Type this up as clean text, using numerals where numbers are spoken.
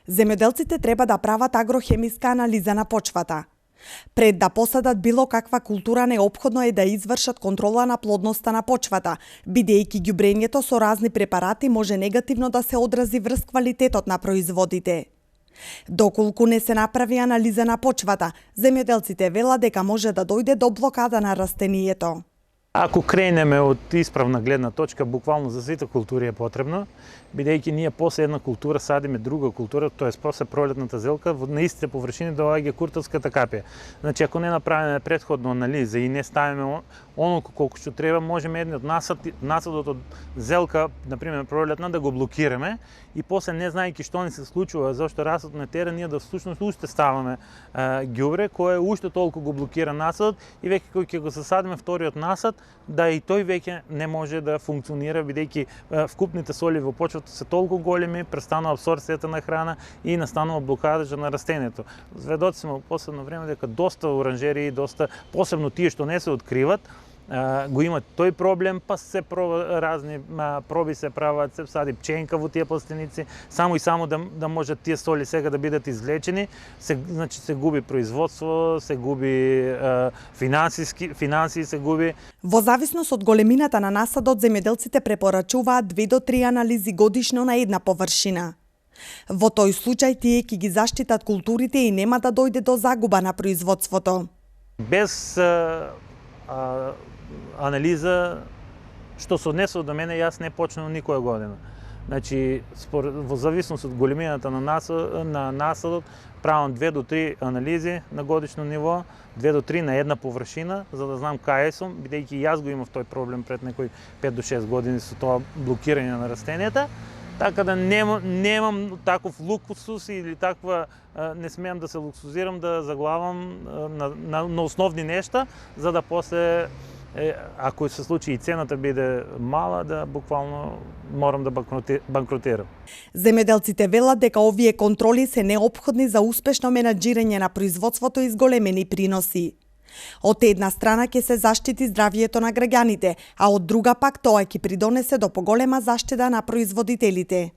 Земјоделците треба да прават агрохемиска анализа на почвата. Пред да посадат било каква култура, неопходно е да извршат контрола на плодноста на почвата, бидејќи ѓубрењето со разни препарати може негативно да се одрази врз квалитетот на производите. Доколку не се направи анализа на почвата, земјоделците велат дека може да дојде до блокада на растението. Ако кренеме од исправна гледна точка, буквално за сите култури е потребно, бидејќи ние после една култура садиме друга култура, т.е. после пролетната зелка, на истите површини доаѓа куртовската капија. Значи, ако не направиме претходно анализа и не ставиме оноко колку што треба, можеме едниот насадот од зелка, например пролетна, да го блокираме и после не знаејќи што ни се случува, зашто растот не тера, ние да всушност уште ставаме ѓубре кое уште толку го блокира насадот и веќе кога ќе го засадиме вториот насад, да и тој веќе не може да функционира, бидејќи вкупните соли во почвата се толку големи, престанува абсорбцијата на храна и настанува блокадажа на растението. Сведоци сме во последно време дека доста оранжерии, доста посебно тие што не се откриват, го имат тој проблем, па се разни проби се прават, се сади пченка во тие пластеници, само и само да можат тие соли сега да бидат извлечени, значи се губи производство, се губи финансии се губи. Во зависност од големината на насадот, земјоделците препорачуваат 2 до 3 анализи годишно на една површина. Во тој случај тие ќе ги заштитат културите и нема да дојде до загуба на производството. Без анализа, што се однесува до мене, јас не почнав никоја година. Значи, во зависност од големината на насадот, правам 2 до 3 анализи на годишно ниво, 2 до 3 на една површина, за да знам кај сум, бидејќи јас го имав тој проблем пред некои 5 до 6 години со тоа блокирање на растенијата. Така да немам таков луксус или таква, не смеам да се луксузирам, да заглавам на основни нешта, за да после, ако се случи и цената биде мала, да буквално морам да банкротирам. Земјоделците велат дека овие контроли се неопходни за успешно менаџирање на производството и зголемени приноси. Од една страна ќе се заштити здравјето на граѓаните, а од друга пак тоа ќе придонесе до поголема заштеда на производителите.